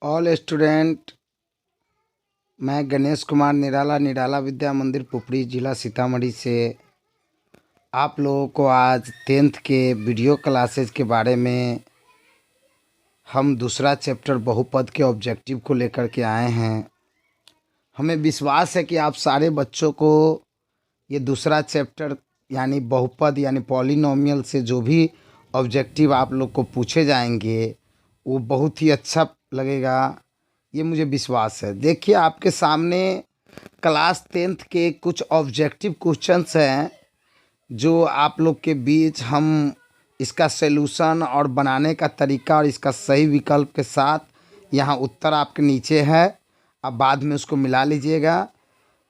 All student, मैं गणेश कुमार निराला निराला विद्या मंदिर पुपड़ी जिला सीतामढ़ी से आप लोगों को आज 10th के वीडियो क्लासेज के बारे में हम दूसरा चैप्टर बहुपद के ऑब्जेक्टिव को लेकर के आए हैं। हमें विश्वास है कि आप सारे बच्चों को ये दूसरा चैप्टर यानी बहुपद यानी पॉलिनोमियल से जो भी ऑब्जेक्टिव आप लोग को पूछे जाएंगे वो बहुत ही अच्छा लगेगा, ये मुझे विश्वास है। देखिए, आपके सामने क्लास 10th के कुछ ऑब्जेक्टिव क्वेश्चंस हैं जो आप लोग के बीच हम इसका सलूशन और बनाने का तरीका और इसका सही विकल्प के साथ यहाँ उत्तर आपके नीचे है, आप बाद में उसको मिला लीजिएगा।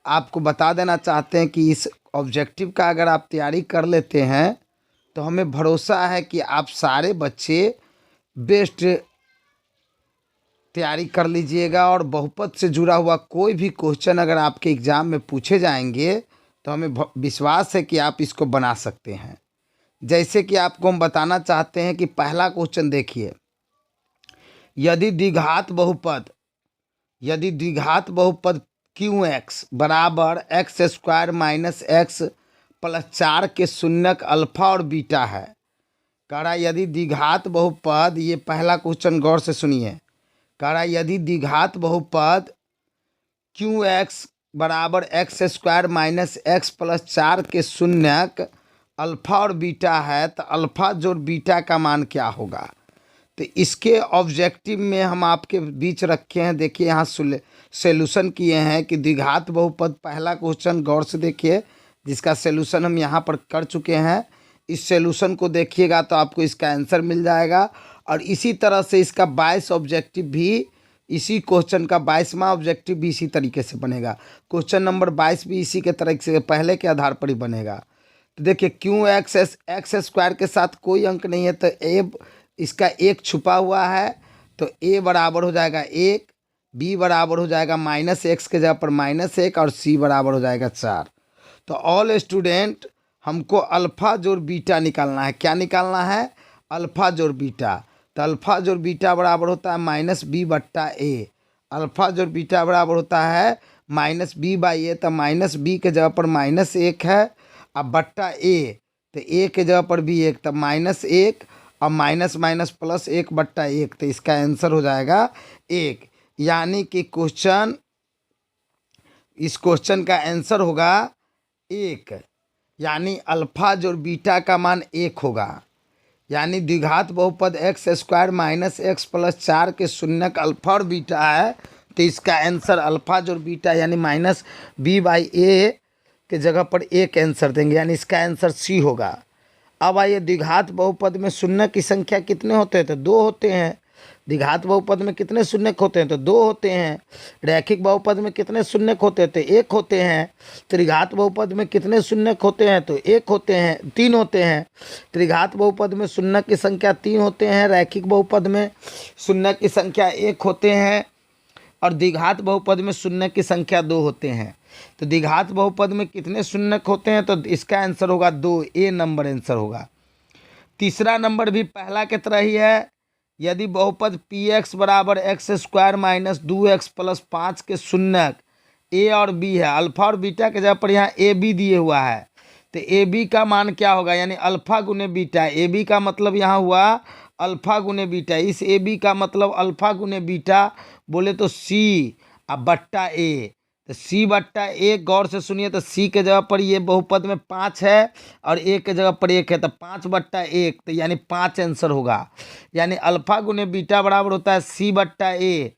आपको बता देना चाहते हैं कि इस ऑब्जेक्टिव का अगर आप तैयारी कर लेते हैं तो हमें भरोसा है कि आप सारे बच्चे बेस्ट तैयारी कर लीजिएगा और बहुपद से जुड़ा हुआ कोई भी क्वेश्चन अगर आपके एग्ज़ाम में पूछे जाएंगे तो हमें विश्वास है कि आप इसको बना सकते हैं। जैसे कि आपको हम बताना चाहते हैं कि पहला क्वेश्चन देखिए, यदि द्विघात बहुपद QX बराबर x square minus x plus 4 के शून्यक अल्फा और बीटा है। कह रहा यदि द्विघात बहुपद, ये पहला क्वेश्चन गौर से सुनिए, कह रहा यदि द्विघात बहुपद QX बराबर x square minus x plus 4 के शून्यक अल्फा और बीटा है तो अल्फा जोड़ बीटा का मान क्या होगा। तो इसके ऑब्जेक्टिव में हम आपके बीच रखे हैं। देखिए, यहाँ सॉल्यूशन किए हैं कि द्विघात बहुपद, पहला क्वेश्चन गौर से देखिए जिसका सॉल्यूशन हम यहाँ पर कर चुके हैं। इस सॉल्यूशन को देखिएगा तो आपको इसका आंसर मिल जाएगा। और इसी तरह से इसका 22 ऑब्जेक्टिव भी, इसी क्वेश्चन का 22वां ऑब्जेक्टिव भी इसी तरीके से बनेगा। क्वेश्चन नंबर 22 भी इसी के तरीके से पहले के आधार पर ही बनेगा। तो देखिए, क्यों एक्स स्क्वायर के साथ कोई अंक नहीं है तो ए, इसका एक छुपा हुआ है तो ए बराबर हो जाएगा 1, बी बराबर हो जाएगा माइनस एक्स के जगह पर -1 और सी बराबर हो जाएगा 4। तो ऑल स्टूडेंट, हमको अल्फ़ा जोड़ बीटा निकालना है। क्या निकालना है? अल्फ़ा जोड़ बीटा। तो अल्फ़ा जोड़ बीटा बराबर होता है -b/a। अल्फ़ा जोड़ बीटा बराबर होता है -b/a। तो -b के जगह पर -1 है, अब बट्टा a, तो a के जगह पर भी 1, तब -1 और माइनस माइनस प्लस 1/1, तो इसका आंसर हो जाएगा 1। यानी कि इस क्वेश्चन का आंसर होगा 1, यानी अल्फ़ा जोड़ बीटा का मान 1 होगा। यानी द्विघात बहुपद x square minus x plus 4 के शून्यक अल्फ़ा और बीटा है तो इसका आंसर अल्फ़ा जोड़ बीटा यानी -b/a के जगह पर 1 आंसर देंगे, यानी इसका आंसर सी होगा। अब आइए, द्विघात बहुपद में शून्य की संख्या कितने होते हैं? तो 2 होते हैं। द्विघात बहुपद में कितने शून्यक होते हैं? तो 2 होते हैं। रैखिक बहुपद में कितने शून्यक होते हैं? तो 1 होते हैं। त्रिघात बहुपद में कितने शून्यक होते हैं? तो 1 होते हैं, 3 होते हैं। त्रिघात बहुपद में शून्य की संख्या 3 होते हैं, रैखिक बहुपद में शून्य की संख्या 1 होते हैं और द्विघात बहुपद में शून्य की संख्या 2 होते हैं। तो द्विघात बहुपद में कितने शून्यक होते हैं? तो इसका आंसर होगा 2, ए नंबर आंसर होगा। तीसरा नंबर भी पहला की तरह ही है। यदि बहुपद px बराबर x square minus 2x plus 5 के शून्यक a और b है, अल्फा और बीटा के जगह पर यहाँ ए बी दिए हुआ है, तो ए बी का मान क्या होगा? यानी अल्फा गुने बीटा। ए बी का मतलब यहाँ हुआ अल्फा गुने बीटा। इस ए बी का मतलब अल्फा गुने बीटा बोले तो सी अब बट्टा ए। तो c/1 गौर से सुनिए, तो c के जगह पर ये बहुपद में 5 है और a के जगह पर 1 है, तो 5/1, तो यानी 5 आंसर होगा। यानी अल्फा गुने बीटा बराबर होता है c/a।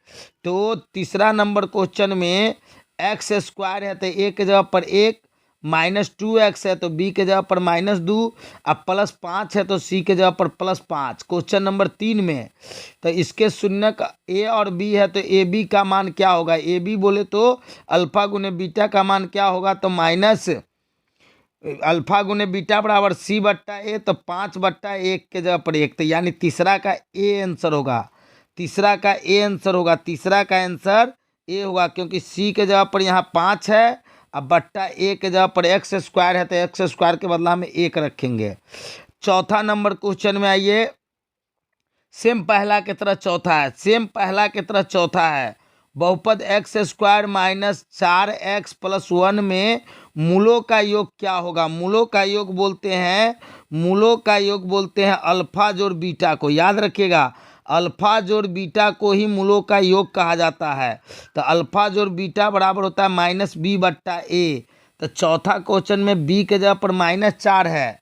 तो तीसरा नंबर क्वेश्चन में एक्स स्क्वायर है तो a के जगह पर 1, -2x है तो b के जगह पर -2, अब +5 है तो c के जगह पर +5। क्वेश्चन नंबर 3 में तो इसके शून्यक a और b है तो ए बी का मान क्या होगा? ए बी बोले तो अल्फा गुने बीटा का मान क्या होगा? तो माइनस अल्फा गुने बीटा बराबर c/a, तो 5/1 के जगह पर 1, तो यानी तीसरा का ए आंसर होगा। तीसरा का ए आंसर होगा, तीसरा का आंसर ए होगा, क्योंकि c के जगह पर यहाँ 5 है, अब बट्टा ए के जगह पर एक्स स्क्वायर है तो एक्स स्क्वायर के बदला में 1 रखेंगे। चौथा नंबर क्वेश्चन में आइए, सेम पहला की तरह चौथा है, सेम पहला की तरह चौथा है। बहुपद x square minus 4x plus 1 में मूलों का योग क्या होगा? मूलों का योग बोलते हैं, मूलों का योग बोलते हैं अल्फा जोड़ बीटा को। याद रखिएगा, अल्फा जोड़ बीटा को ही मूलों का योग कहा जाता है। तो अल्फा जोड़ बीटा बराबर होता है माइनस बी बट्टा ए। तो चौथा क्वेश्चन में बी के जगह पर -4 है,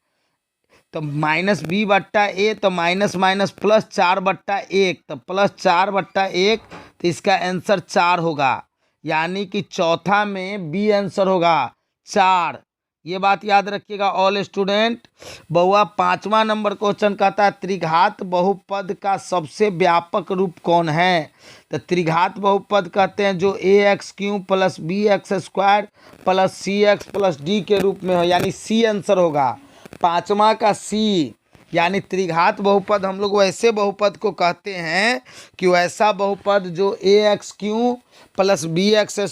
तो माइनस बी बट्टा ए, तो माइनस माइनस प्लस 4/1, तो +4/1, तो इसका आंसर 4 होगा। यानी कि चौथा में बी आंसर होगा 4। ये बात याद रखिएगा ऑल स्टूडेंट। बउआ 5वां नंबर क्वेश्चन कहता है त्रिघात बहुपद का सबसे व्यापक रूप कौन है? तो त्रिघात बहुपद कहते हैं जो ax³ + bx² + cx + d के रूप में हो, यानी सी आंसर होगा। 5वां का सी, यानी त्रिघात बहुपद हम लोग वैसे बहुपद को कहते हैं कि वैसा बहुपद जो ax³ + bx²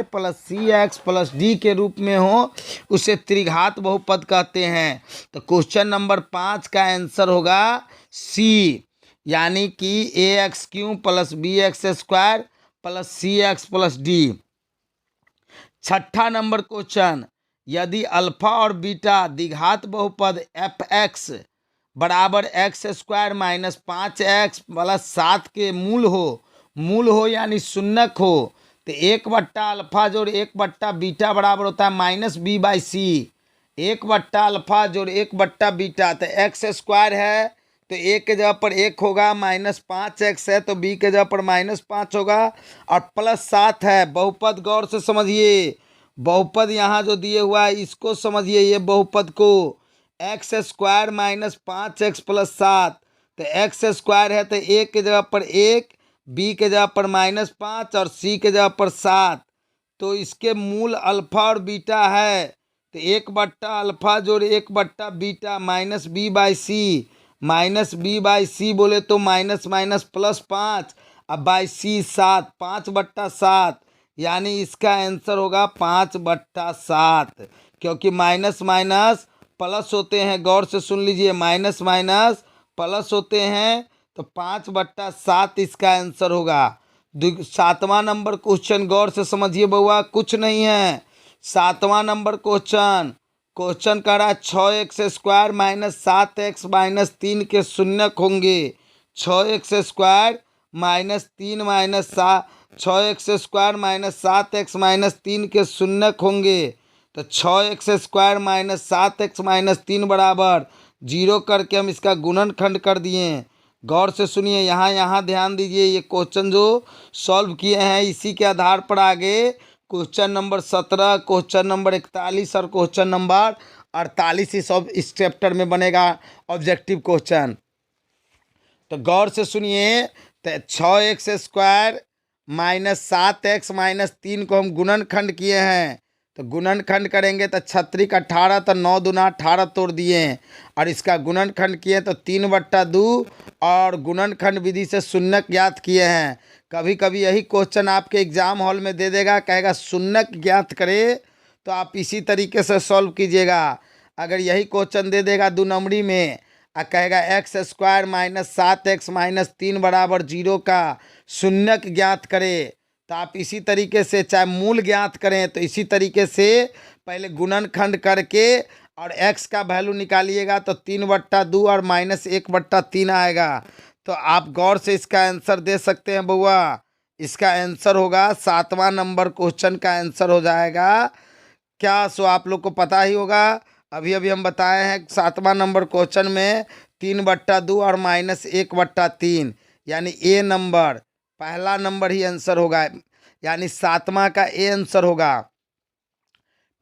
+ cx + d के रूप में हो उसे त्रिघात बहुपद कहते हैं। तो क्वेश्चन नंबर 5 का आंसर होगा सी, यानी कि ax³ + bx² + cx + d। 6ठा number question, यदि अल्फा और बीटा द्विघात बहुपद fx बराबर x² - 5x + 7 के मूल हो यानी शून्यक हो, तो 1/अल्फा जोड़ 1/बीटा बराबर होता है -b/c। 1/अल्फा जोड़ 1/बीटा, तो x² है तो a के जगह पर 1 होगा, -5x है तो b के जगह पर -5 होगा, और +7 है। बहुपद गौर से समझिए, बहुपद यहाँ जो दिए हुआ है इसको समझिए, ये बहुपद को x² - 5x + 7, तो x² है तो a के जगह पर 1, b के जगह पर -5 और c के जगह पर 7। तो इसके मूल अल्फा और बीटा है, तो 1/अल्फा जोड़ 1/बीटा -b/c, -b/c बोले तो माइनस माइनस +5, अब बाई सी 7, 5/7, यानी इसका आंसर होगा 5/7, क्योंकि माइनस माइनस प्लस होते हैं। गौर से सुन लीजिए, माइनस माइनस प्लस होते हैं, तो 5/7 इसका आंसर होगा। 7वां नंबर क्वेश्चन गौर से समझिए बउआ, कुछ नहीं है। 7वां नंबर क्वेश्चन कह रहा है 6x² - 7x - 3 के शून्यक होंगे। 6x² - 3 6x² - 7x - 3 के शून्यक होंगे, तो 6x² - 7x - 3 बराबर 0 करके हम इसका गुणनखंड कर दिए। गौर से सुनिए, यहाँ ध्यान दीजिए, ये क्वेश्चन जो सॉल्व किए हैं इसी के आधार पर आगे क्वेश्चन नंबर 17, क्वेश्चन नंबर 41 और क्वेश्चन नंबर 48 इस इस चैप्टर में बनेगा ऑब्जेक्टिव क्वेश्चन। तो गौर से सुनिए, तो 6x² - 7x - 3 को हम गुणनखंड किए हैं, तो गुणनखंड करेंगे तो 36 18, तो 9 दूना 18 तोड़ दिए, और इसका गुणनखंड किए तो 3/2 और गुणनखंड विधि से शून्यक ज्ञात किए हैं। कभी कभी यही क्वेश्चन आपके एग्जाम हॉल में दे देगा, कहेगा शून्यक ज्ञात करे, तो आप इसी तरीके से सॉल्व कीजिएगा। अगर यही क्वेश्चन दे देगा 2 नंबरी में और कहेगा x² - 7x - 3 बराबर 0 का शून्यक ज्ञात करे, तो आप इसी तरीके से, चाहे मूल ज्ञात करें तो इसी तरीके से पहले गुणनखंड करके और x का वैल्यू निकालिएगा, तो 3/2 और -1/3 आएगा। तो आप गौर से इसका आंसर दे सकते हैं बउआ। इसका आंसर होगा 7वां नंबर क्वेश्चन का आंसर हो जाएगा क्या? सो आप लोग को पता ही होगा, अभी अभी हम बताए हैं 7वां नंबर क्वेश्चन में 3/2 और -1/3, यानी ए नंबर पहला नंबर ही आंसर होगा, यानी 7वां का ए आंसर होगा।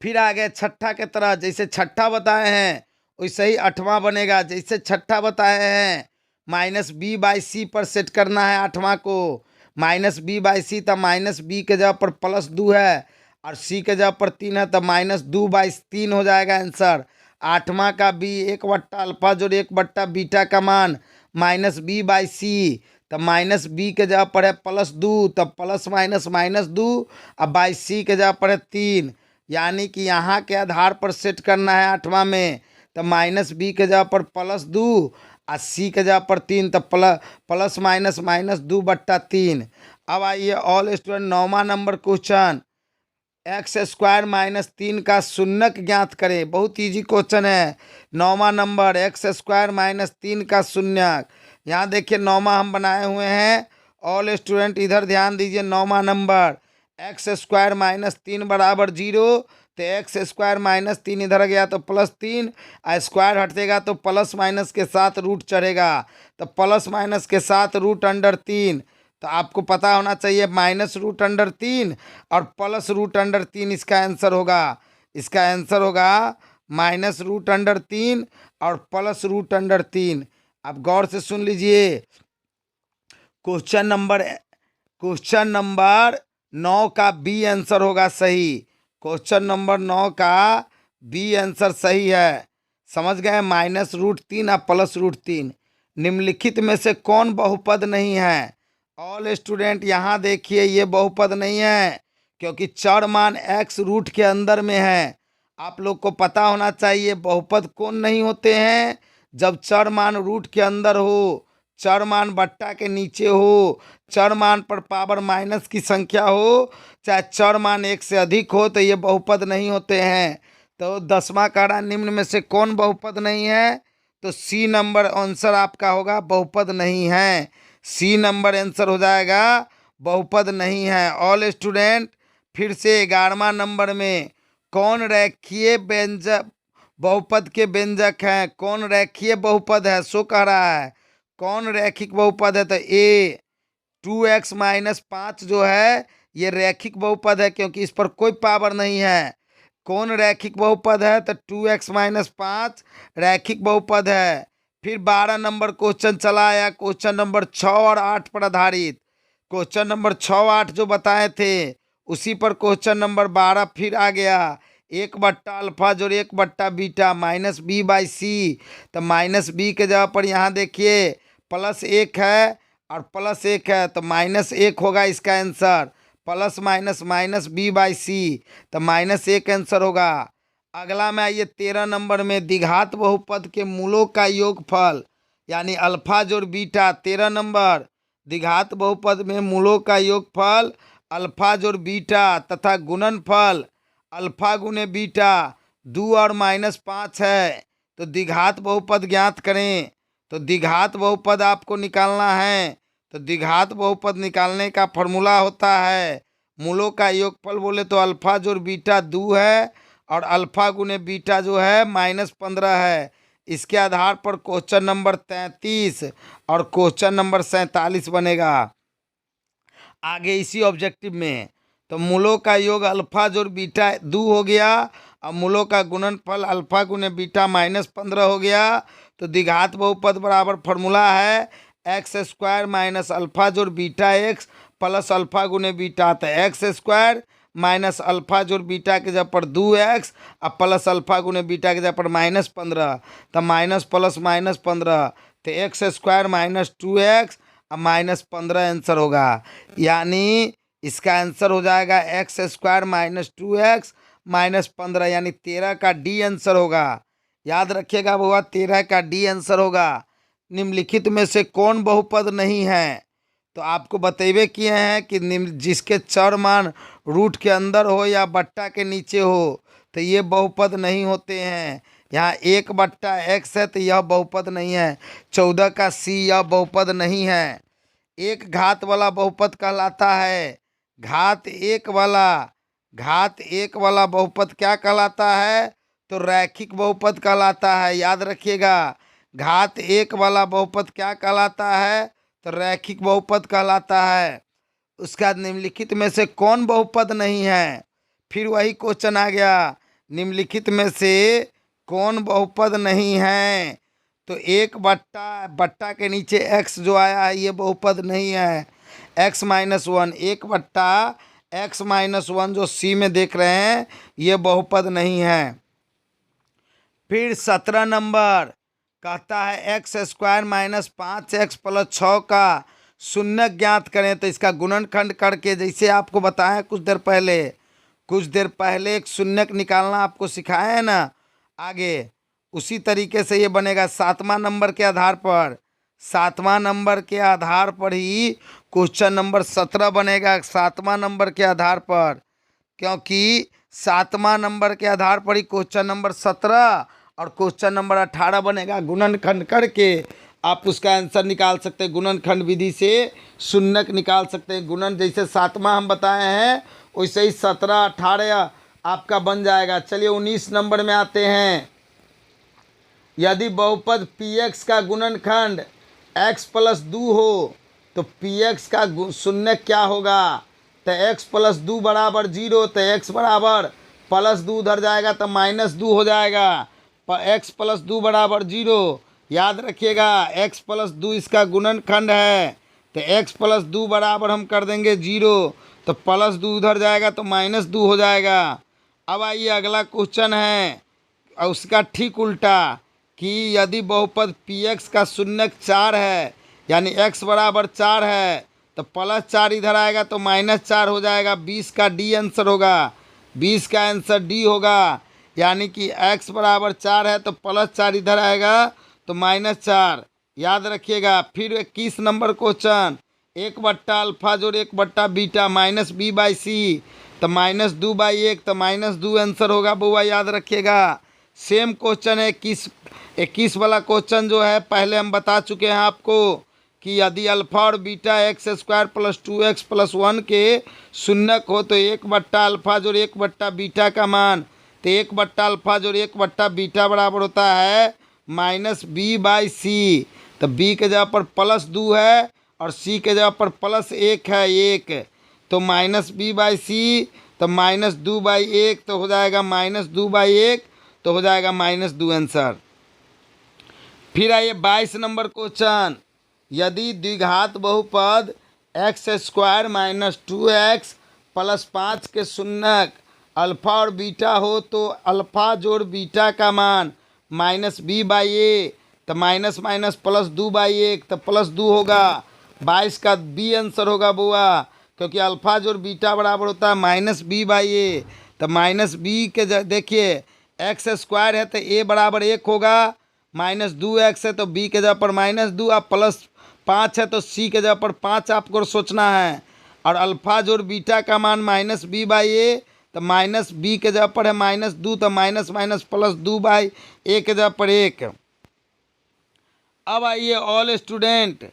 फिर आ गए 6ठा के तरह, जैसे 6ठा बताए हैं वैसे ही 8वां बनेगा। जैसे 6ठा बताए हैं -b/c पर सेट करना है 8वां को, -b/c, तो -b के जगह पर +2 है और c के जगह पर 3 है, तो -2/3 हो जाएगा आंसर। 8वां का b 1/अल्फा जोड़ 1/बीटा का मान -b/c, तो -b के जगह पर है +2, तो प्लस माइनस -2, अब बाई सी के जगह पर है 3, यानी कि यहाँ के आधार पर सेट करना है 8वां में, तो -b के जगह पर +2 और सी के जगह पर 3, तो प्लस माइनस माइनस 2/3। अब आइए ऑल स्टूडेंट 9वां नंबर क्वेश्चन, x² - 3 का शून्यक ज्ञात करें। बहुत इजी क्वेश्चन है। 9वां नंबर x² - 3 का शून्यक। यहाँ देखिए 9वां हम बनाए हुए हैं। ऑल स्टूडेंट इधर ध्यान दीजिए। 9वां नंबर x² - 3 बराबर 0, तो x² - 3 इधर गया तो +3, स्क्वायर हटेगा तो प्लस माइनस के साथ रूट चढ़ेगा, तो प्लस माइनस के साथ √3। तो आपको पता होना चाहिए -√3 और +√3 इसका आंसर होगा। इसका आंसर होगा -√3 और +√3। आप गौर से सुन लीजिए। क्वेश्चन नंबर 9 का बी आंसर होगा सही। क्वेश्चन नंबर 9 का बी आंसर सही है। समझ गए? -√3 और +√3। निम्नलिखित में से कौन बहुपद नहीं है? ऑल स्टूडेंट यहाँ देखिए, ये बहुपद नहीं है क्योंकि चर मान x रूट के अंदर में है। आप लोग को पता होना चाहिए बहुपद कौन नहीं होते हैं। जब चर मान रूट के अंदर हो, चर मान बट्टा के नीचे हो, चर मान पर पावर माइनस की संख्या हो, चाहे चर मान 1 से अधिक हो, तो ये बहुपद नहीं होते हैं। तो 10वां कह रहा निम्न में से कौन बहुपद नहीं है? तो सी नंबर आंसर आपका होगा, बहुपद नहीं है। सी नंबर आंसर हो जाएगा, बहुपद नहीं है। ऑल स्टूडेंट फिर से 11वां नंबर में कौन रेखीय व्यंजक बहुपद के व्यंजक हैं? कौन रेखीय बहुपद है? सो कह रहा है कौन रैखिक बहुपद है? तो ए 2x - 5 जो है ये रैखिक बहुपद है क्योंकि इस पर कोई पावर नहीं है। कौन रैखिक बहुपद है? तो 2x - 5 रैखिक बहुपद है। फिर 12 नंबर क्वेश्चन चला आया, क्वेश्चन नंबर 6 और 8 पर आधारित। क्वेश्चन नंबर 6 8 जो बताए थे उसी पर क्वेश्चन नंबर 12 फिर आ गया। 1/α जोड़ 1/β -b/c। तो -b के जगह पर यहाँ देखिए +1 है और +1 है, तो -1 होगा इसका answer. Plus minus minus b/c, तो -1 आंसर होगा। अगला में आइए 13 नंबर में द्विघात बहुपद के मूलों का योगफल यानी अल्फा जोड़ बीटा। 13 नंबर द्विघात बहुपद में मूलों का योगफल अल्फा जोड़ बीटा तथा गुणनफल अल्फा गुने बीटा 2 और -5 है। तो द्विघात बहुपद ज्ञात करें। तो द्विघात बहुपद आपको निकालना है। तो द्विघात बहुपद निकालने का फॉर्मूला होता है मूलों का योगफल बोले तो अल्फा जोड़ बीटा 2 है और अल्फा गुने बीटा जो है -15 है। इसके आधार पर क्वेश्चन नंबर 33 और क्वेश्चन नंबर 47 बनेगा आगे इसी ऑब्जेक्टिव में। तो मूलों का योग अल्फा जोड़ बीटा 2 हो गया और मूलों का गुणनफल अल्फा गुने बीटा -15 हो गया। तो द्विघात बहुपद बराबर फॉर्मूला है x² - अल्फा जोड़ बीटा x प्लस अल्फा गुने बीटा। तो x² - अल्फा जोड़ बीटा के जगह पर 2x और प्लस अल्फा गुने बीटा के जगह पर -15। तो माइनस प्लस -15, तो x² - 2x और -15 आंसर होगा। यानी इसका आंसर हो जाएगा x² - 2x -15 यानी 13 का डी आंसर होगा। याद रखिएगा बुआ 13 का डी आंसर होगा। निम्नलिखित में से कौन बहुपद नहीं है? तो आपको बतेबे किए हैं कि जिसके चर मान रूट के अंदर हो या बट्टा के नीचे हो तो ये बहुपद नहीं होते हैं। यहाँ 1/x है तो यह बहुपद नहीं है। 14 का सी यह बहुपद नहीं है। एक घात वाला बहुपद कहलाता है। घात एक वाला बहुपद क्या कहलाता है? तो रैखिक बहुपद कहलाता है। याद रखिएगा घात एक वाला बहुपद क्या कहलाता है? तो रैखिक बहुपद कहलाता है। उसके बाद निम्नलिखित में से कौन बहुपद नहीं है? फिर वही क्वेश्चन आ गया, निम्नलिखित में से कौन बहुपद नहीं है? तो 1/बट्टा के नीचे x जो आया है ये बहुपद नहीं है। x - 1 1/x - 1 जो सी में देख रहे हैं ये बहुपद नहीं है। फिर 17 नंबर कहता है x² - 5x + 6 का शून्य ज्ञात करें। तो इसका गुणनखंड करके जैसे आपको बताया कुछ देर पहले एक शून्यक निकालना आपको सिखाया है ना आगे, उसी तरीके से ये बनेगा 7वां नंबर के आधार पर। 7वां नंबर के आधार पर ही क्वेश्चन नंबर 17 बनेगा, 7वां नंबर के आधार पर, क्योंकि 7वां नंबर के आधार पर ही क्वेश्चन नंबर 17 और क्वेश्चन नंबर 18 बनेगा। गुणनखंड करके आप उसका आंसर निकाल सकते हैं, गुणनखंड विधि से शून्यक निकाल सकते हैं। गुणन जैसे 7वां हम बताए हैं वैसे ही 17 18 आपका बन जाएगा। चलिए 19 नंबर में आते हैं। यदि बहुपद px का गुणनखंड x प्लस 2 हो तो px का शून्य क्या होगा? तो x प्लस 2 बराबर 0, तो x बराबर प्लस 2 उधर जाएगा तो माइनस 2 हो जाएगा। x प्लस 2 बराबर 0, याद रखिएगा x प्लस 2 इसका गुणनखंड है, तो x प्लस 2 बराबर हम कर देंगे 0, तो प्लस 2 उधर जाएगा तो माइनस 2 हो जाएगा। अब आइए अगला क्वेश्चन है और उसका ठीक उल्टा कि यदि बहुपद px का शून्यक 4 है, यानी x बराबर 4 है, तो प्लस 4 इधर आएगा तो माइनस 4 हो जाएगा। 20 का डी आंसर होगा, 20 का आंसर डी होगा, यानी कि x बराबर 4 है तो प्लस 4 इधर आएगा तो माइनस 4, याद रखिएगा। फिर 21 नंबर क्वेश्चन, 1/अल्फा जोड़ 1/बीटा माइनस b/c, तो माइनस 2/1, तो माइनस 2 आंसर होगा बुआ, याद रखिएगा। सेम क्वेश्चन है 21 वाला क्वेश्चन जो है पहले हम बता चुके हैं आपको कि यदि अल्फा और beta x² plus 2x plus 1 के शून्यक हो तो 1/अल्फा जोड़ 1/बीटा का मान, तो 1/अल्फा जोड़ 1/बीटा बराबर होता है माइनस b/c, तो b के जगह पर प्लस 2 है और c के जगह पर प्लस 1 है 1, तो माइनस b/c, तो माइनस 2/1, तो हो जाएगा माइनस 2/1, तो हो जाएगा माइनस 2 आंसर। फिर आइए 22 नंबर क्वेश्चन, यदि द्विघात बहुपद x² माइनस 2x प्लस 5 के शून्यक अल्फा और बीटा हो तो अल्फा जोड़ बीटा का मान माइनस b/a, तो माइनस माइनस प्लस 2/1, तो प्लस 2 होगा। 22 का बी आंसर होगा बुआ, क्योंकि अल्फा जोड़ बीटा बराबर होता है माइनस b/a, तो माइनस बी के देखिए x² है तो a बराबर 1 होगा, माइनस 2x है तो b के जगह पर माइनस 2, आप प्लस 5 है तो c के जगह पर 5 आपको सोचना है, और अल्फा जोड़ बीटा का मान माइनस b/a, तो माइनस b के जगह पर है माइनस 2, तो माइनस माइनस प्लस 2/a के जगह पर 1। अब आइए ऑल स्टूडेंट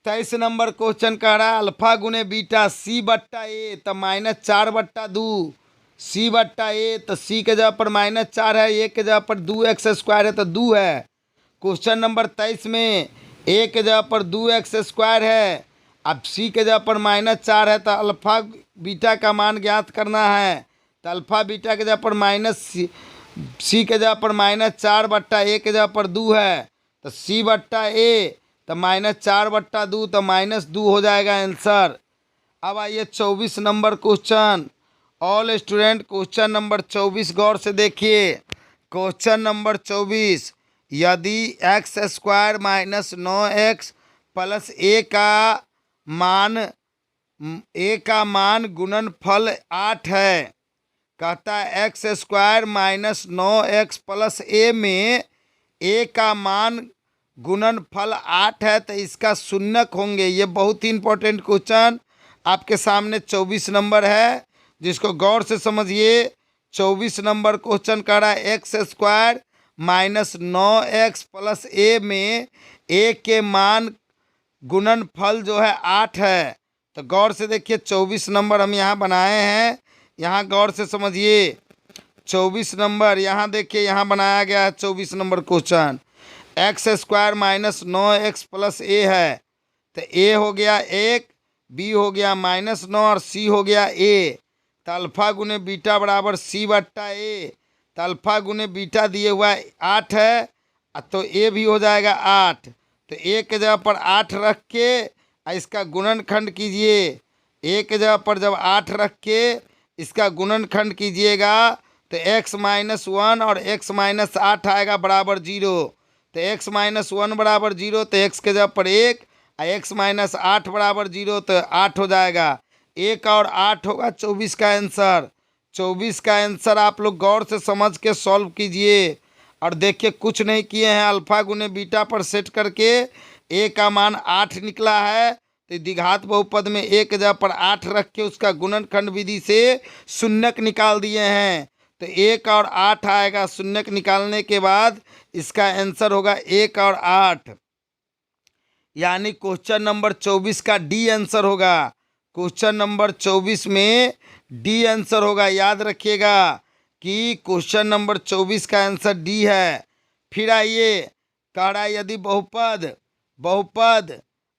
23 नंबर क्वेश्चन कह रहा है अल्फा गुने बीटा c/a, तो माइनस 4/2, c/a, तो c के जगह पर माइनस 4 है, a के जगह पर 2x² है तो 2 है। क्वेश्चन नंबर 23 में a के जगह पर 2x² है, अब c के जगह पर माइनस 4 है, तो अल्फा बीटा का मान ज्ञात करना है, तो अल्फा बीटा के जगह पर माइनस c के जगह पर माइनस 4/a के जगह पर 2 है, तो c/a, तो माइनस 4/2, तो माइनस 2 हो जाएगा आंसर। अब आइए 24 number question, all student question number 24 गौर से देखिए। क्वेश्चन नंबर 24, यदि x² minus 9x plus a का मान गुणनफल 8 है, कहता है x² minus 9x plus a में a का मान गुणनफल 8 है, तो इसका शून्यक होंगे। ये बहुत ही इंपॉर्टेंट क्वेश्चन आपके सामने 24 नंबर है, जिसको गौर से समझिए। 24 नंबर क्वेश्चन कह रहा है x² minus 9x plus a में a के मान गुणनफल जो है 8 है, तो गौर से देखिए 24 नंबर हम यहाँ बनाए हैं, यहाँ गौर से समझिए। 24 नंबर यहाँ देखिए, यहाँ बनाया गया है 24 number question. x² minus 9x plus a है, तो a हो गया 1, b हो गया माइनस 9 और c हो गया a, तो अल्फा गुने बीटा बराबर c/a, तो अल्फा गुने बीटा दिए हुआ 8 है, तो a भी हो जाएगा 8, तो a के जगह पर 8 रख के इसका गुणनखंड कीजिए। a के जगह पर जब 8 रख के इसका गुणनखंड कीजिएगा तो x माइनस 1 और x माइनस 8 आएगा बराबर 0, तो x माइनस 1 बराबर 0, तो x के जगह पर 1 और x माइनस 8 बराबर 0, तो 8 हो जाएगा। 1 और 8 होगा 24 का आंसर। 24 का आंसर आप लोग गौर से समझ के सॉल्व कीजिए। और देखिए कुछ नहीं किए हैं, अल्फा गुने बीटा पर सेट करके ए का मान 8 निकला है। तो द्विघात बहुपद में ए के जगह पर 8 रख के उसका गुणनखंड विधि से शून्यक निकाल दिए हैं। तो 1 और 8 आएगा, शून्यक निकालने के बाद इसका आंसर होगा 1 और 8, यानी क्वेश्चन नंबर 24 का डी आंसर होगा। क्वेश्चन नंबर 24 में डी आंसर होगा, याद रखिएगा कि क्वेश्चन नंबर 24 का आंसर डी है। फिर आइए, कह रहा है यदि बहुपद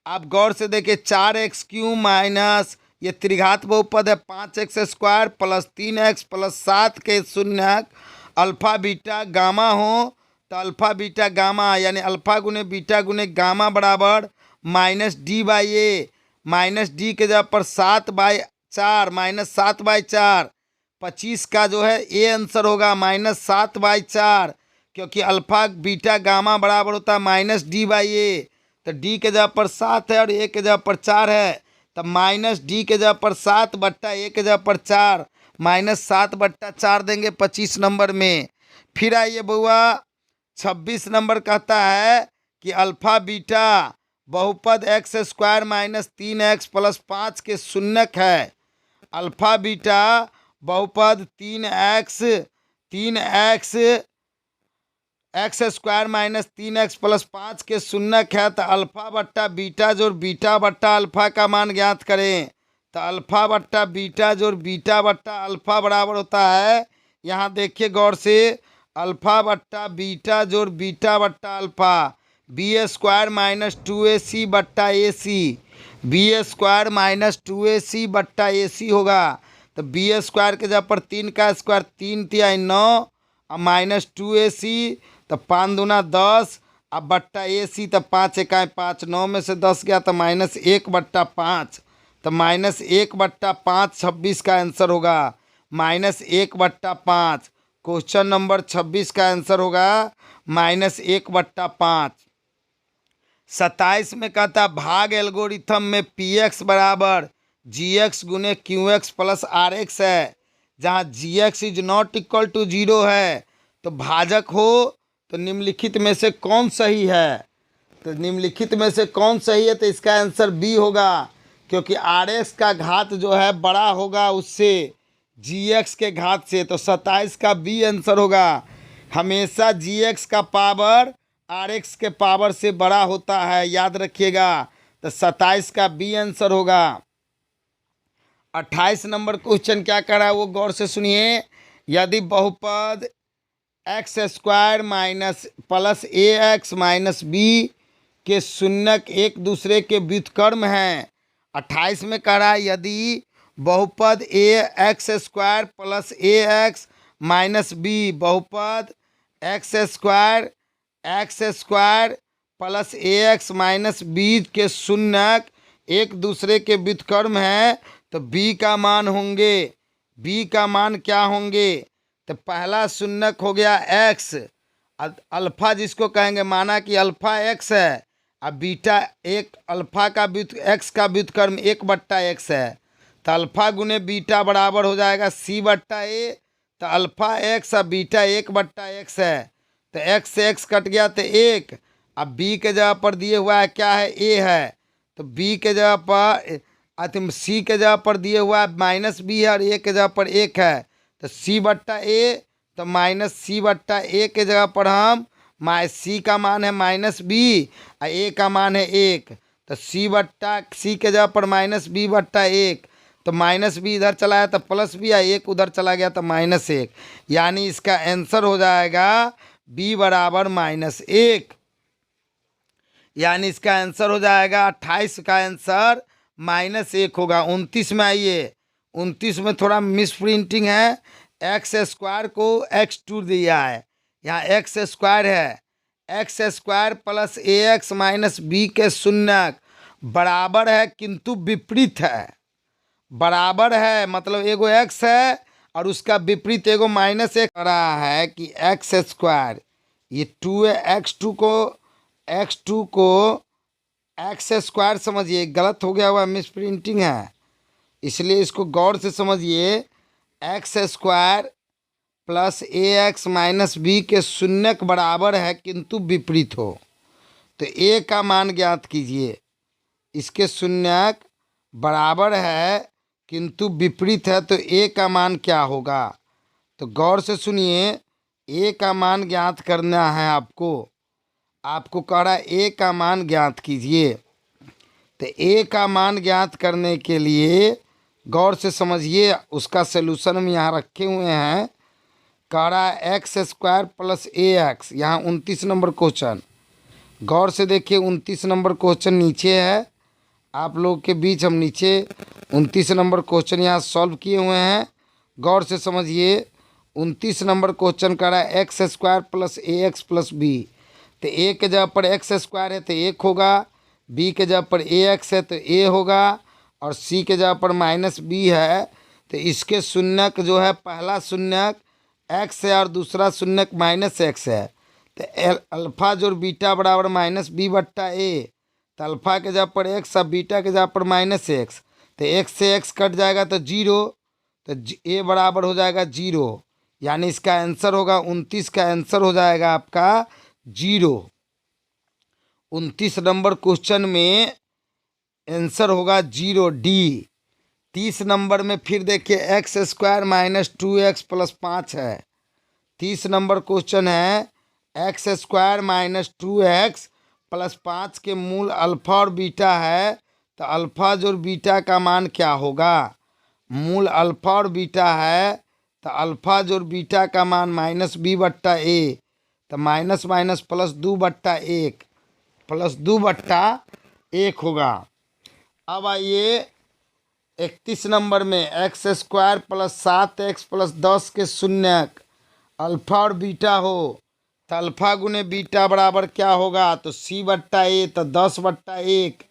आप गौर से देखिए 4x³ माइनस, ये त्रिघात बहुपद है, 5x² प्लस 3x प्लस 7 के शून्यक अल्फा बीटा गामा हो, तो अल्फा बीटा गामा यानी अल्फा गुने बीटा गुने गामा बराबर -d/a, माइनस डी के जगह पर 7/4 -7/4, 25 का जो है ए आंसर होगा -7/4, क्योंकि अल्फा बीटा गामा बराबर होता है -d/a। तो डी के जगह पर 7 है और ए के जगह पर 4 है, तो -d के जगह पर 7 बट्टा ए के जगह पर 4, -7/4 देंगे 25 नंबर में। फिर आइए बउआ 26 नंबर कहता है कि अल्फा बीटा बहुपद x² माइनस 3x प्लस 5 के शून्यक है। अल्फा बीटा बहुपद 3x माइनस 3x प्लस 5 के शून्यक है। तो अल्फा बट्टा बीटा जोड़ बीटा बट्टा अल्फा का मान ज्ञात करें। तो अल्फा बट्टा बीटा जोड़ बीटा बट्टा अल्फा बराबर होता है, यहाँ देखिए गौर से, अल्फा बट्टा बीटा जोड़ बीटा बट्टा अल्फा b² माइनस 2ac बट्टा ac, b² माइनस 2ac बट्टा ac होगा। तो b² के जगह पर 3 का स्क्वायर 3 तिहाई 9 और माइनस 2ac, तो 5 दूना 10 अब बट्टा ac, तो 5 इकाई 5, 9 में से 10 गया तो -1/5, तो -1/5 26 का आंसर होगा, -1/5। क्वेश्चन नंबर 26 का आंसर होगा -1/5। 27 में कहता भाग एल्गोरिथम में px बराबर gx गुने qx प्लस rx है, जहाँ gx is not equal to 0 है। तो भाजक हो तो निम्नलिखित में से कौन सही है? तो निम्नलिखित में से कौन सही है? तो इसका आंसर बी होगा, क्योंकि rx का घात जो है बड़ा होगा उससे, gx के घात से। तो 27 का बी आंसर होगा। हमेशा gx का पावर rx के पावर से बड़ा होता है, याद रखिएगा। तो 27 का बी आंसर होगा। 28 नंबर क्वेश्चन क्या कर रहा है वो गौर से सुनिए। यदि बहुपद x² minus plus ax minus b के शून्यक एक दूसरे के व्युत्क्रम हैं। 28 में कह रहा है यदि बहुपद ax² plus ax minus b, बहुपद x² plus ax minus b के शून्यक एक दूसरे के व्युत्क्रम हैं, तो b का मान होंगे, b का मान क्या होंगे? तो पहला शून्यक हो गया x, अल्फा जिसको कहेंगे, माना कि अल्फा x है, अब बीटा एक अल्फा का x का व्युत्क्रम 1/x है, तो अल्फा गुने बीटा बराबर हो जाएगा c/a। तो अल्फा x और बीटा 1/x है, तो x से x कट गया तो 1। अब b के जगह पर दिए हुआ है क्या है? a है, तो b के जगह पर c के जगह पर दिए हुआ है -b है और a के जगह पर 1 है, तो c/a, तो -c/a के जगह पर हम c का मान है -b और a का मान है 1, तो c के जगह पर -b/1, तो -b इधर चला गया तो +b या 1 उधर चला गया तो -1, यानी इसका आंसर हो जाएगा b बराबर -1, यानी इसका आंसर हो जाएगा 28 का आंसर -1 होगा। 29 में आइए, 29 में थोड़ा मिस प्रिंटिंग है, x² को x2 दिया है, यहाँ x² है, x² plus ax minus b के शून्यक बराबर है किंतु विपरीत है। बराबर है मतलब एगो x है और उसका विपरीत एगो -1 रहा है कि x², ये 2 है, x2 को x² समझिए, गलत हो गया हुआ मिस प्रिंटिंग है, इसलिए इसको गौर से समझिए। x² प्लस ए एक्स माइनस बी के शून्यक बराबर है किंतु विपरीत हो। तो ए का मान ज्ञात कीजिए। इसके शून्यक बराबर है किंतु विपरीत है, तो ए का मान क्या होगा? तो गौर से सुनिए, ए का मान ज्ञात करना है आपको। आपको कह रहा है ए का मान ज्ञात कीजिए। तो ए का मान ज्ञात करने के लिए गौर से समझिए, उसका सलूशन हम यहाँ रखे हुए हैं। कह रहा है एक्स स्क्वायर प्लस ए एक्स, यहाँ 29 नंबर क्वेश्चन। गौर से देखिए, 29 नंबर क्वेश्चन नीचे है। आप लोग के बीच हम नीचे 29 नंबर क्वेश्चन यहाँ सॉल्व किए हुए हैं। गौर से समझिए, 29 नंबर क्वेश्चन कह रहा है एक्स स्क्वायर प्लस ए एक्स प्लस बी। तो ए के जगह पर एक्स स्क्वायर है तो 1 होगा, बी के जगह पर ए एक्स है तो ए होगा, और सी के जगह पर माइनस बी है। तो इसके शून्यक जो है, पहला शून्यक एक्स है और दूसरा शून्यक माइनस एक्स है। तो अल्फ़ा जो बीटा बराबर माइनस बी बट्टा ए। तो अल्फ़ा के जगह पर एक्स और बीटा के जगह पर माइनस एक्स। तो एक्स से एक्स कट जाएगा तो 0, तो ए बराबर हो जाएगा 0। यानी इसका आंसर होगा 29 का आंसर हो जाएगा आपका 0। 29 नंबर क्वेश्चन में आंसर होगा 0 डी। 30 नंबर में फिर देखिए x square minus 2x plus 5 है। 30 नंबर क्वेश्चन है x square minus 2x plus 5 के मूल अल्फ़ा और बीटा है। तो अल्फ़ा जो बीटा का मान क्या होगा? मूल अल्फ़ा और बीटा है, तो अल्फ़ा जो बीटा का मान माइनस बी बट्टा ए। तो माइनस माइनस प्लस 2 बट्टा 1, प्लस 2 बट्टा 1 होगा। अब आइए 31 नंबर में x square plus 7x plus 10 के शून्यक अल्फ़ा और बीटा हो। तो अल्फ़ा गुने बीटा बराबर क्या होगा? तो सी बट्टा ए, तो 10 बट्टा 1,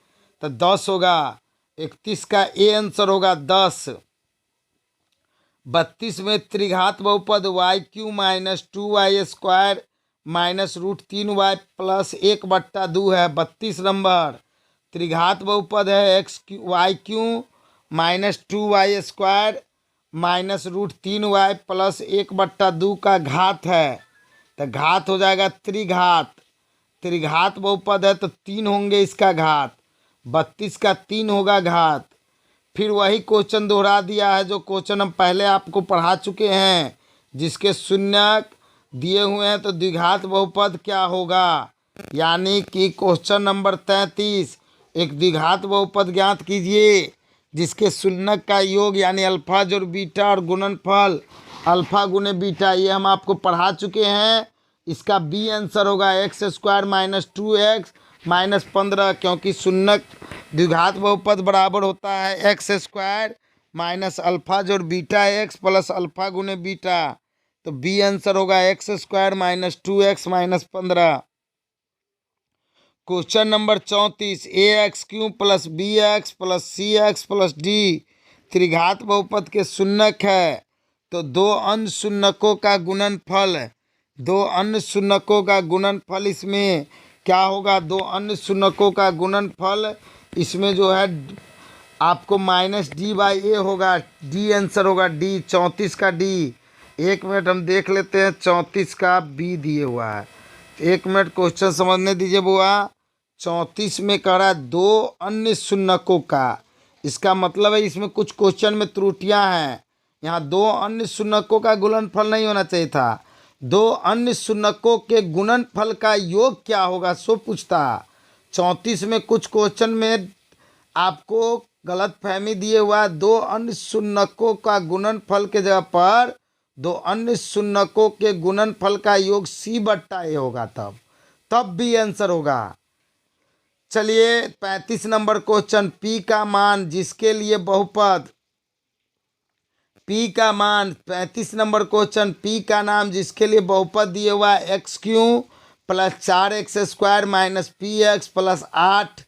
तो 10 होगा। 31 का ए आंसर होगा 10। 32 में त्रिघात बहुपद y cube minus 2y square minus √3y plus 1 बट्टा 2 है। 32 नंबर त्रिघात बहुपद है x cube y cube minus 2y square minus √3y plus 1 बट्टा 2 का घात है। तो घात हो जाएगा त्रिघात। त्रिघात बहुपद है तो 3 होंगे इसका घात। 32 का 3 होगा घात। फिर वही क्वेश्चन दोहरा दिया है जो क्वेश्चन हम पहले आपको पढ़ा चुके हैं, जिसके शून्यक दिए हुए हैं। तो द्विघात बहुपद क्या होगा? यानी कि क्वेश्चन नंबर 33, एक द्विघात बहुपद ज्ञात कीजिए जिसके शून्यक का योग यानी अल्फ़ा जोड़ बीटा और गुणनफल अल्फ़ा गुने बीटा, ये हम आपको पढ़ा चुके हैं। इसका बी आंसर होगा x square minus 2x minus 15, क्योंकि शून्यक द्विघात बहुपद बराबर होता है एक्स स्क्वायर माइनस अल्फ़ा जोड़ बीटा एक्स प्लस अल्फ़ा गुने बीटा। तो बी आंसर होगा x square minus 2x minus 15। Question number 34, a x cube plus b x plus c x plus d त्रिघात बहुपद के शून्यक है। तो दो अन्य शून्यकों का गुणनफल, दो अन्य शून्यकों का गुणनफल इसमें क्या होगा? दो अन्य शून्यकों का गुणनफल इसमें जो है आपको माइनस डी बाई ए होगा। डी आंसर होगा डी। 34 का डी। 1 मिनट हम देख लेते हैं 34 का बी दिए हुआ है। 1 मिनट क्वेश्चन समझने दीजिए बुआ। 34 में कह रहा है दो अन्य शून्यकों का, इसका मतलब है इसमें कुछ क्वेश्चन में त्रुटियां हैं। यहाँ दो अन्य शून्यकों का गुणनफल नहीं होना चाहिए था। दो अन्य शून्यकों के गुणनफल का योग क्या होगा सो पूछता। 34 में कुछ क्वेश्चन में आपको गलत फहमी दिए हुआ। दो अन्य शून्यकों का गुणनफल के जगह पर दो अन्य शून्यकों के गुणनफल का योग सी बट्टा ए होगा, तब भी आंसर होगा। चलिए 35 नंबर क्वेश्चन, पी का मान जिसके लिए बहुपद, पी का मान 35 नंबर क्वेश्चन, पी का नाम जिसके लिए बहुपद दिए हुआ है x cube plus 4x square minus P x plus 8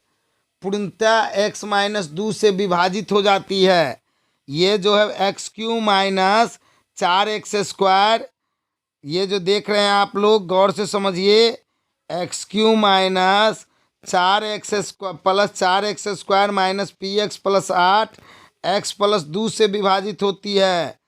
पूर्णतः x माइनस 2 से विभाजित हो जाती है। ये जो है x Q minus 4x square, ये जो देख रहे हैं आप लोग गौर से समझिए, x Q minus 4x square plus 4x square minus P x plus 8 x plus 2 से विभाजित होती है।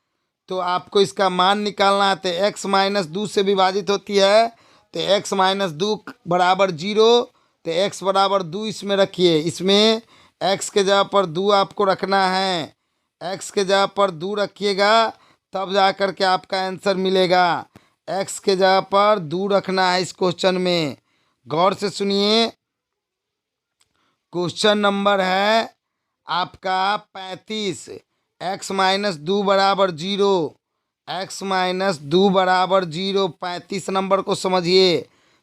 तो आपको इसका मान निकालना है। तो एक्स माइनस 2 से विभाजित होती है, तो एक्स माइनस 2 बराबर 0। तो एक्स बराबर 2 इसमें रखिए, इसमें एक्स के जगह पर 2 आपको रखना है। एक्स के जगह पर 2 रखिएगा, तब जा कर के आपका आंसर मिलेगा। एक्स के जगह पर 2 रखना है इस क्वेश्चन में। गौर से सुनिए, क्वेश्चन नंबर है आपका 35। एक्स माइनस 2 बराबर 0, एक्स माइनस 2 बराबर 0। 35 नंबर को समझिए।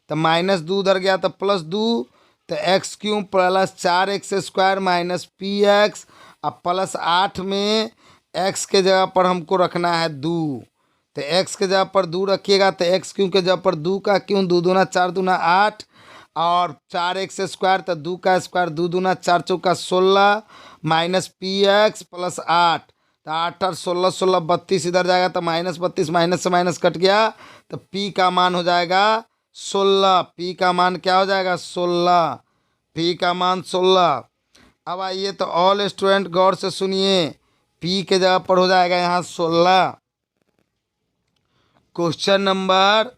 तो माइनस 2 उधर गया तो प्लस 2, तो x cube plus 4x square minus P x. अब प्लस 8 में एक्स के जगह पर हमको रखना है 2। तो एक्स के जगह पर 2 रखिएगा, तो एक्स क्यूब के जगह पर 2 का क्यों, 2 दूना 4 दूना 8 और 4x स्क्वायर, तो 2 का स्क्वायर 2 दूना 4 चौका 16 माइनस पी एक्स प्लस 8। तो 8 और 16 16 32 इधर जाएगा, तो माइनस 32 माइनस से माइनस कट गया, तो पी का मान हो जाएगा 16। पी का मान क्या हो जाएगा 16, पी का मान 16। अब आइए तो ऑल स्टूडेंट गौर से सुनिए, पी के जगह पर हो जाएगा यहाँ 16। क्वेश्चन नंबर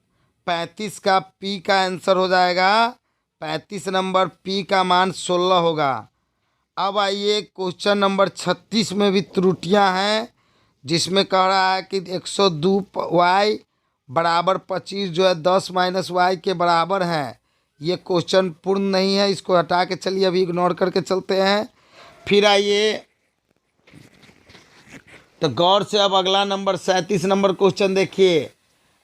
35 का पी का आंसर हो जाएगा 35 नंबर, पी का मान 16 होगा। अब आइए क्वेश्चन नंबर 36 में भी त्रुटियां हैं, जिसमें कह रहा है कि 102 वाई बराबर 25 जो है 10 माइनस वाई के बराबर है। ये क्वेश्चन पूर्ण नहीं है, इसको हटा के चलिए, अभी इग्नोर करके चलते हैं। फिर आइए तो गौर से अब अगला नंबर 37 नंबर क्वेश्चन देखिए।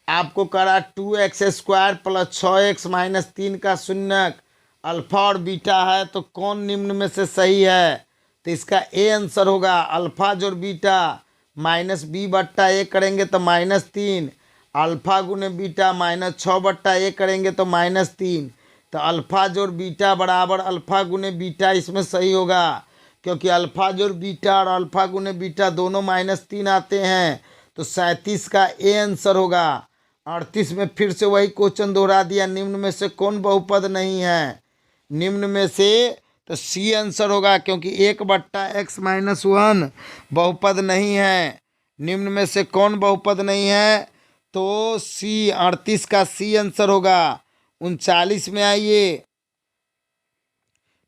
आपको कह रहा 2x square plus 6x minus 3 का शून्यक अल्फा और बीटा है, तो कौन निम्न में से सही है। तो इसका ए आंसर होगा अल्फा जोड़ बीटा माइनस बी बट्टा ए करेंगे तो माइनस 3, अल्फा गुने बीटा माइनस 6 बट्टा ए करेंगे तो माइनस 3। तो अल्फा जोड़ बीटा बराबर अल्फा गुने बीटा इसमें सही होगा, क्योंकि अल्फा जोड़ बीटा और अल्फा गुने बीटा दोनों माइनस 3 आते हैं। तो 37 का ए आंसर होगा। 38 में फिर से वही क्वेश्चन दोहरा दिया, निम्न में से कौन बहुपद नहीं है। निम्न में से तो सी आंसर होगा, क्योंकि 1 बट्टा एक्स माइनस 1 बहुपद नहीं है। निम्न में से कौन बहुपद नहीं है, तो सी 38 का सी आंसर होगा। 39 में आइए,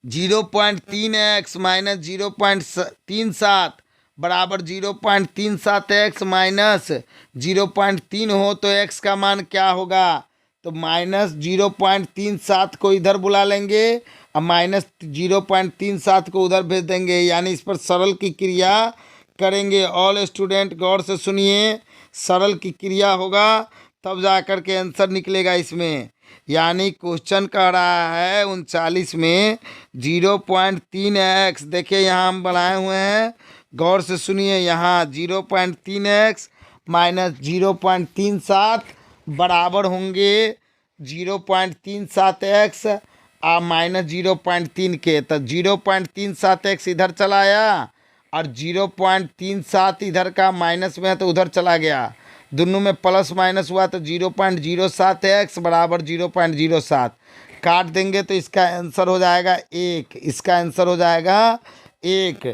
0.3x माइनस 0.37 बराबर 0.37x माइनस 0.3 हो तो x का मान क्या होगा। तो माइनस 0.37 को इधर बुला लेंगे और माइनस 0.37 को उधर भेज देंगे, यानी इस पर सरल की क्रिया करेंगे। ऑल स्टूडेंट गौर से सुनिए, सरल की क्रिया होगा तब जा कर के आंसर निकलेगा इसमें। यानी क्वेश्चन कह रहा है 39 में 0.3x, देखिए यहाँ हम बनाए हुए हैं, गौर से सुनिए। यहाँ 0.3x माइनस 0.37 बराबर होंगे 0.37x और माइनस 0.3 के। तो 0.37x इधर चला आया और 0.37 इधर का माइनस में है तो उधर चला गया, दोनों में प्लस माइनस हुआ तो 0.07x बराबर 0.07 काट देंगे तो इसका आंसर हो जाएगा 1। इसका आंसर हो जाएगा 1,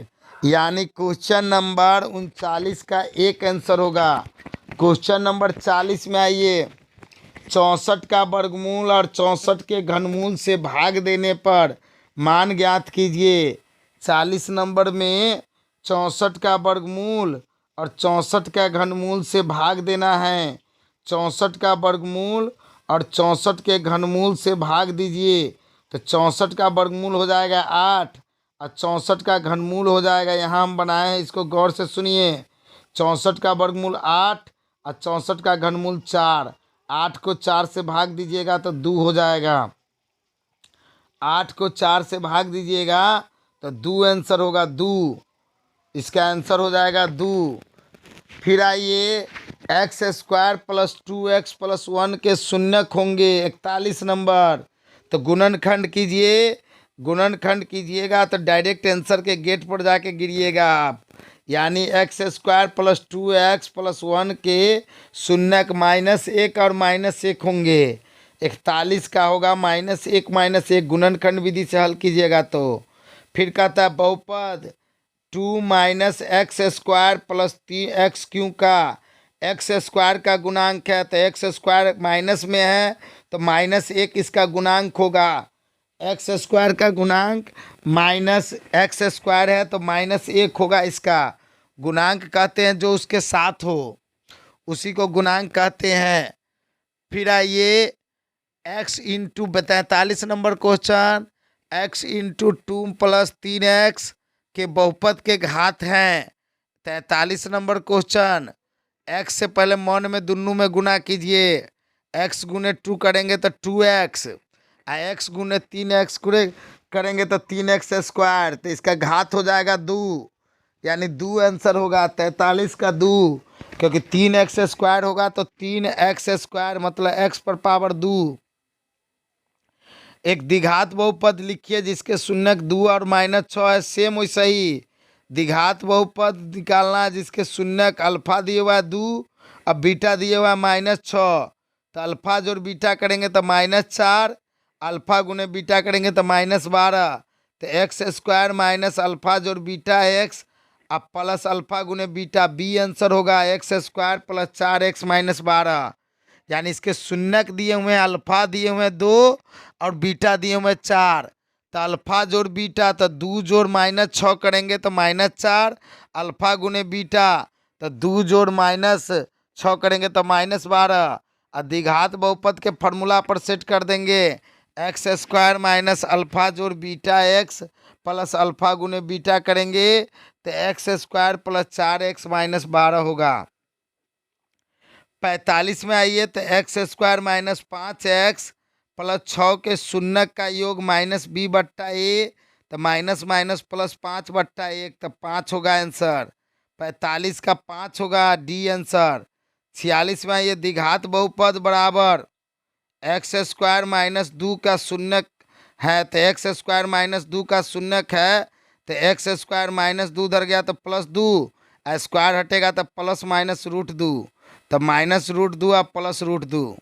यानी क्वेश्चन नंबर 39 का 1 आंसर होगा। क्वेश्चन नंबर 40 में आइए, 64 का वर्गमूल और 64 के घनमूल से भाग देने पर मान ज्ञात कीजिए। 40 नंबर में 64 का वर्गमूल और 64 का घनमूल से भाग देना है। 64 का वर्गमूल और 64 के घनमूल से भाग दीजिए, तो 64 का वर्गमूल हो जाएगा 8 और 64 का घनमूल हो जाएगा, यहाँ हम बनाए हैं, इसको गौर से सुनिए। 64 का वर्गमूल 8 और 64 का घनमूल 4। 8 को 4 से भाग दीजिएगा तो 2 हो जाएगा। 8 को 4 से भाग दीजिएगा तो 2 आंसर होगा 2। इसका आंसर हो जाएगा 2। फिर आइए, x square plus 2x plus 1 के शून्यक होंगे 41 नंबर। तो गुणनखंड कीजिए, गुणनखंड कीजिएगा तो डायरेक्ट आंसर के गेट पर जाके गिरिएगा आप, यानी x square plus 2x plus 1 के शून्यक -1 और -1 होंगे। 41 का होगा -1 गुणनखंड विधि से हल कीजिएगा तो। फिर कहता है बहुपद 2 - x square plus 3x Q का एक्स स्क्वायर का गुणांक है तो एक्स स्क्वायर माइनस में है तो -1 इसका गुणांक होगा। एक्स स्क्वायर का गुणांक माइनस एक्स स्क्वायर है तो -1 होगा इसका गुणांक कहते हैं, जो उसके साथ हो उसी को गुणांक कहते हैं। फिर आइए x into 43 number question, x into 2 + 3x के बहुपद के घात हैं। 43 नंबर क्वेश्चन, एक्स से पहले मन में दोनों में गुना कीजिए। एक्स गुने 2 करेंगे तो 2x, एक्स गुने 3x करेंगे तो 3x स्क्वायर, तो इसका घात हो जाएगा 2, यानी 2 आंसर होगा 43 का 2, क्योंकि 3x स्क्वायर होगा तो 3x स्क्वायर मतलब x पर पावर 2। एक द्विघात बहुपद लिखिए जिसके शून्यक 2 और -6 है, सेम वैसा ही द्विघात बहुपद निकालना जिसके शून्यक अल्फा दिए हुआ है 2 और बीटा दिए हुआ है -6, तो अल्फा जोड़ बीटा करेंगे तो -4, अल्फा गुने बीटा करेंगे तो -12, तो एक्स स्क्वायर माइनस अल्फा जोड़ बीटा एक्स अब प्लस अल्फा गुने बीटा, बी आंसर होगा एक्स स्क्वायर + 4x - 12। यानी इसके शून्यक दिए हुए हैं, अल्फा दिए हुए हैं 2 और बीटा दिए हुए 4, तो अल्फा जोड़ बीटा तो 2 जोड़ -6 करेंगे तो -4, अल्फा गुने बीटा तो 2 जोड़ -6 करेंगे तो -12, और द्विघात बहुपद के फॉर्मूला पर सेट कर देंगे। एक्स स्क्वायर माइनस अल्फा जोड़ बीटा एक्स प्लस अल्फा गुने बीटा करेंगे तो एक्स स्क्वायर + 4x - 12 होगा। 45 में आइए तो एक्स स्क्वायर -5x + 6 के शून्यक का योग -b/a, तो माइनस माइनस प्लस 5/1 तो 5 होगा आंसर। 45 का 5 होगा डी आंसर। 46 में आइए द्विघात बहुपद बराबर एक्स स्क्वायर -2 का शून्यक है, तो एक्स स्क्वायर -2 का शून्यक है तो एक्स स्क्वायर -2 उधर गया तो +2, स्क्वायर हटेगा तो ±√2, तो -√2 अब +√2।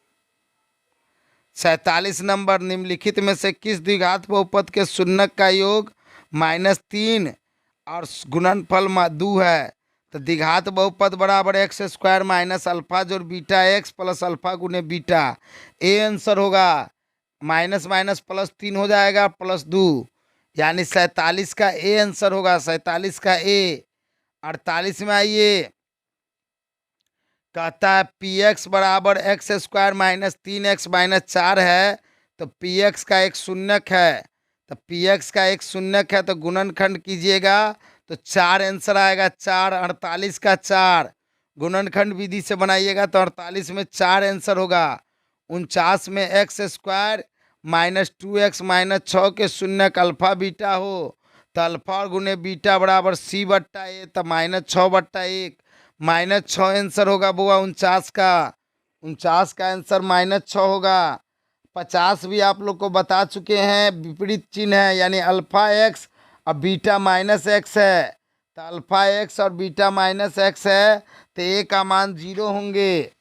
47 नंबर, निम्नलिखित में से किस द्विघात बहुपद के शून्यक का योग -3 और गुणनफल 2 है? तो द्विघात बहुपद बराबर एक्स स्क्वायर माइनस अल्फा जोड़ बीटा एक्स प्लस अल्फा गुने बीटा, ए आंसर होगा। माइनस माइनस +3 हो जाएगा +2, यानी 47 का ए आंसर होगा, 47 का ए। 48 में आइए, कहता है पी एक्स बराबर एक्स स्क्वायर -3x - 4 है, तो पी एक्स का एक शून्यक है, तो पी एक्स का एक शून्यक है तो गुणनखंड कीजिएगा तो 4 आंसर आएगा। 4 48 का 4 गुणनखंड विधि से बनाइएगा तो 48 में 4 आंसर होगा। 49 में एक्स स्क्वायर -2x - 6 के शून्यक अल्फा बीटा हो तो अल्फा गुने बीटा बराबर c/a, तो -6/1 -6 आंसर होगा बुआ 49 का। 49 का आंसर -6 होगा। 50 भी आप लोग को बता चुके हैं, विपरीत चिन्ह है यानी अल्फा एक्स और बीटा -x है, तो अल्फा एक्स और बीटा -x है तो ए का मान 0 होंगे।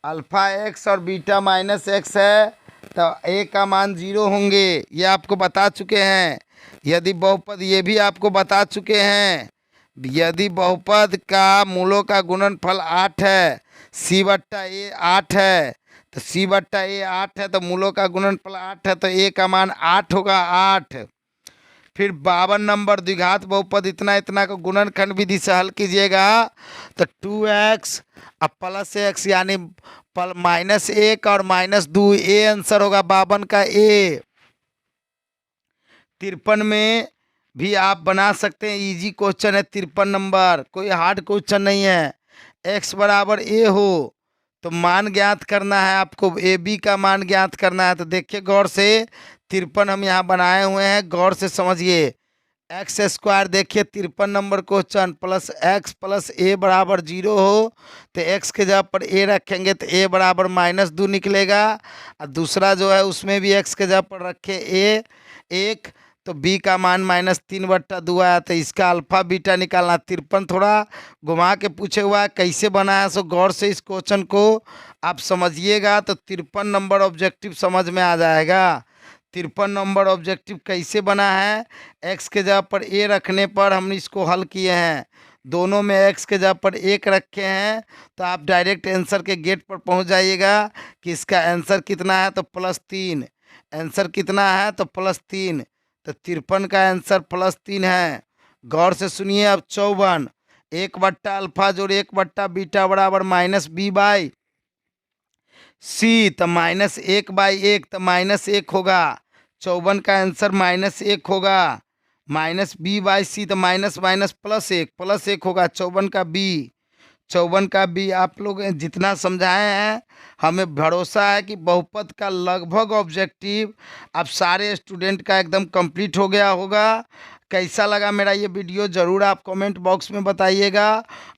अल्फा एक्स और बीटा -x है तो ए का मान 0 होंगे, ये आपको बता चुके हैं। यदि बहुपद, ये भी आपको बता चुके हैं, यदि बहुपद का मूलों का गुणनफल 8 है, c/a 8 है, तो c/a 8 है तो मूलों का गुणनफल 8 है तो ए का मान 8 होगा, 8। फिर 52 नंबर, द्विघात बहुपद इतना इतना को गुणनखंड विधि से हल कीजिएगा तो 2x और +x यानी -1 और -2, ए आंसर होगा 52 का ए। 53 में भी आप बना सकते हैं, इजी क्वेश्चन है 53 नंबर, कोई हार्ड क्वेश्चन नहीं है। x बराबर a हो तो मान ज्ञात करना है आपको, ए बी का मान ज्ञात करना है। तो देखिए गौर से, 53 हम यहाँ बनाए हुए हैं, गौर से समझिए। एक्स स्क्वायर देखिए 53 नंबर क्वेश्चन, +x + a बराबर 0 हो तो x के जगह पर a रखेंगे तो a बराबर -2 निकलेगा, और दूसरा जो है उसमें भी x के जगह पर रखे a 1, तो b का मान -3/2 आया, तो इसका अल्फा बीटा निकालना। 53 थोड़ा घुमा के पूछे हुआ है, कैसे बनाया, सो गौर से इस क्वेश्चन को आप समझिएगा तो 53 नंबर ऑब्जेक्टिव समझ में आ जाएगा। 53 नंबर ऑब्जेक्टिव कैसे बना है, x के जगह पर a रखने पर हम इसको हल किए हैं। दोनों में x के जगह पर 1 रखे हैं, तो आप डायरेक्ट आंसर के गेट पर पहुंच जाइएगा कि इसका आंसर कितना है, तो +3। आंसर कितना है, तो +3। तो 53 का आंसर +3 है। गौर से सुनिए अब 54। 1/अल्फा जोड़ 1/बीटा बराबर -b/c। तो -1/1 तो -1 होगा। 54 का आंसर -1 होगा। -b/c तो माइनस माइनस +1 होगा। 54 का b, 54 का b आप लोग जितना समझाए हैं, हमें भरोसा है कि बहुपद का लगभग ऑब्जेक्टिव अब सारे स्टूडेंट का एकदम कंप्लीट हो गया होगा। कैसा लगा मेरा ये वीडियो ज़रूर आप कमेंट बॉक्स में बताइएगा।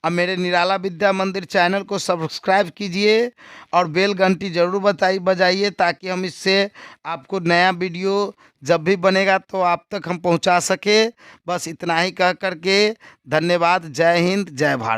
और मेरे निराला विद्या मंदिर चैनल को सब्सक्राइब कीजिए और बेल घंटी ज़रूर बजाइए, ताकि हम इससे आपको नया वीडियो जब भी बनेगा तो आप तक हम पहुंचा सके। बस इतना ही कह करके धन्यवाद। जय हिंद, जय भारत।